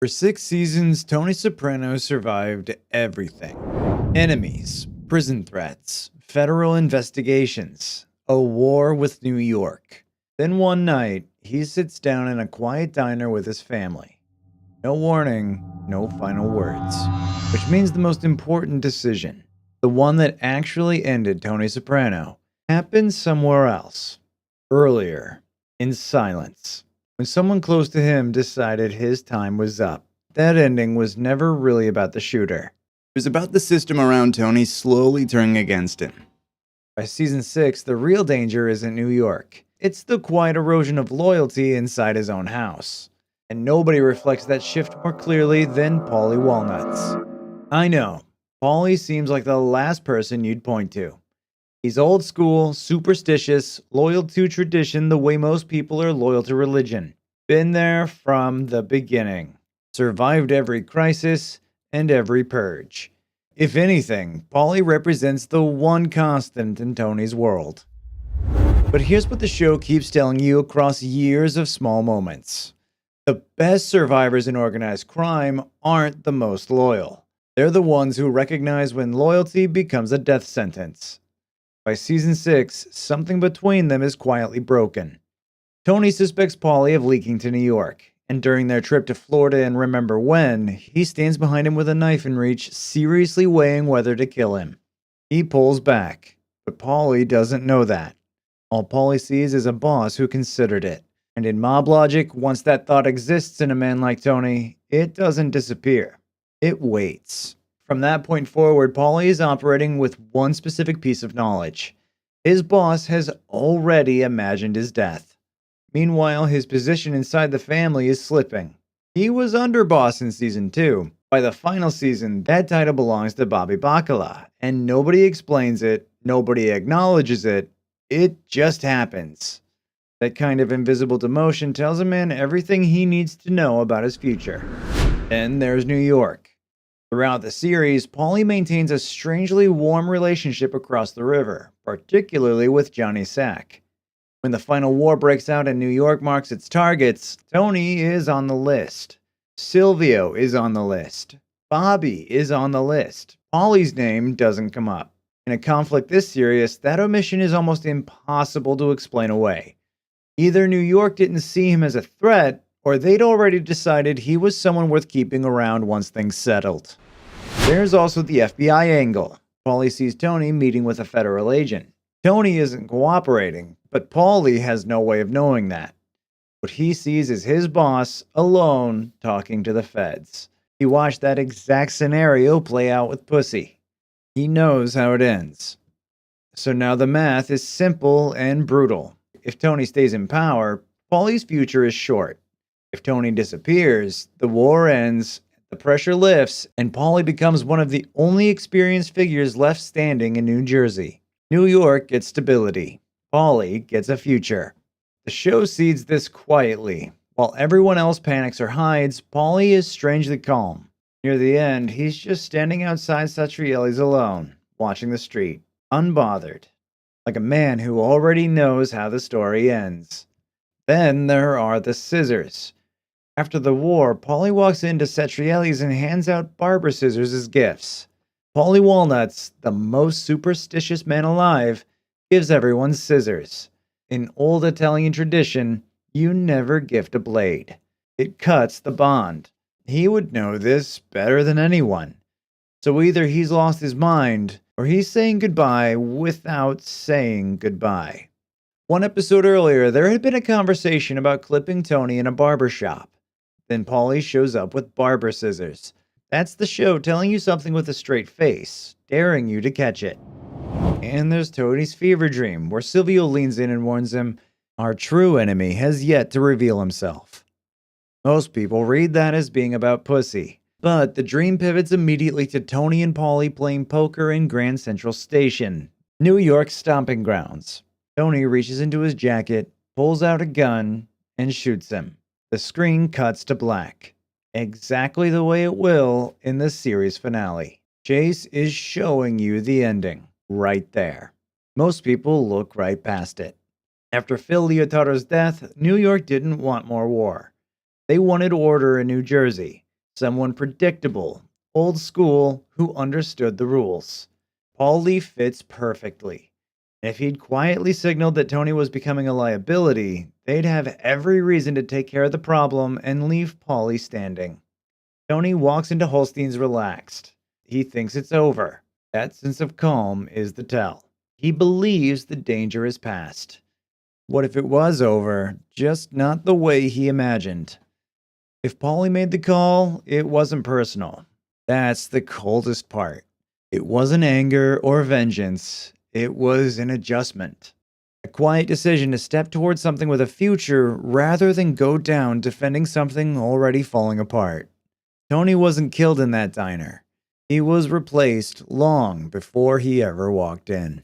For 6 seasons, Tony Soprano survived everything: enemies, prison threats, federal investigations, a war with New York. Then one night, he sits down in a quiet diner with his family. No warning, no final words. Which means the most important decision, the one that actually ended Tony Soprano, happened somewhere else. Earlier, in silence, when someone close to him decided his time was up. That ending was never really about the shooter. It was about the system around Tony slowly turning against him. By season 6, the real danger isn't New York. It's the quiet erosion of loyalty inside his own house. And nobody reflects that shift more clearly than Paulie Walnuts. I know, Paulie seems like the last person you'd point to. He's old school, superstitious, loyal to tradition the way most people are loyal to religion. Been there from the beginning. Survived every crisis and every purge. If anything, Paulie represents the one constant in Tony's world. But here's what the show keeps telling you across years of small moments. The best survivors in organized crime aren't the most loyal. They're the ones who recognize when loyalty becomes a death sentence. By season 6, something between them is quietly broken. Tony suspects Paulie of leaking to New York, and during their trip to Florida and Remember When, he stands behind him with a knife in reach, seriously weighing whether to kill him. He pulls back, but Paulie doesn't know that. All Paulie sees is a boss who considered it. And in mob logic, once that thought exists in a man like Tony, it doesn't disappear. It waits. From that point forward, Paulie is operating with one specific piece of knowledge. His boss has already imagined his death. Meanwhile, his position inside the family is slipping. He was underboss in season 2. By the final season, that title belongs to Bobby Bacala, and nobody explains it, nobody acknowledges it. It just happens. That kind of invisible demotion tells a man everything he needs to know about his future. Then there's New York. Throughout the series, Paulie maintains a strangely warm relationship across the river, particularly with Johnny Sack. When the final war breaks out and New York marks its targets, Tony is on the list. Silvio is on the list. Bobby is on the list. Paulie's name doesn't come up. In a conflict this serious, that omission is almost impossible to explain away. Either New York didn't see him as a threat, or they'd already decided he was someone worth keeping around once things settled. There's also the FBI angle. Paulie sees Tony meeting with a federal agent. Tony isn't cooperating, but Paulie has no way of knowing that. What he sees is his boss, alone, talking to the feds. He watched that exact scenario play out with Pussy. He knows how it ends. So now the math is simple and brutal. If Tony stays in power, Paulie's future is short. If Tony disappears, the war ends, the pressure lifts, and Paulie becomes one of the only experienced figures left standing in New Jersey. New York gets stability. Paulie gets a future. The show seeds this quietly. While everyone else panics or hides, Paulie is strangely calm. Near the end, he's just standing outside Satrielli's alone, watching the street, unbothered, like a man who already knows how the story ends. Then there are the scissors. After the war, Paulie walks into Satrielli's and hands out barber scissors as gifts. Paulie Walnuts, the most superstitious man alive, gives everyone scissors. In old Italian tradition, you never gift a blade. It cuts the bond. He would know this better than anyone. So either he's lost his mind, or he's saying goodbye without saying goodbye. One episode earlier, there had been a conversation about clipping Tony in a barber shop. Then Paulie shows up with barber scissors. That's the show telling you something with a straight face, daring you to catch it. And there's Tony's fever dream, where Silvio leans in and warns him, our true enemy has yet to reveal himself. Most people read that as being about Pussy, but the dream pivots immediately to Tony and Paulie playing poker in Grand Central Station, New York's stomping grounds. Tony reaches into his jacket, pulls out a gun, and shoots him. The screen cuts to black, exactly the way it will in the series finale. Chase is showing you the ending, right there. Most people look right past it. After Phil Leotardo's death, New York didn't want more war. They wanted order in New Jersey. Someone predictable, old school, who understood the rules. Paulie fits perfectly. If he'd quietly signaled that Tony was becoming a liability, they'd have every reason to take care of the problem and leave Paulie standing. Tony walks into Holstein's relaxed. He thinks it's over. That sense of calm is the tell. He believes the danger is past. What if it was over, just not the way he imagined? If Paulie made the call, it wasn't personal. That's the coldest part. It wasn't anger or vengeance. It was an adjustment. A quiet decision to step towards something with a future rather than go down defending something already falling apart. Tony wasn't killed in that diner. He was replaced long before he ever walked in.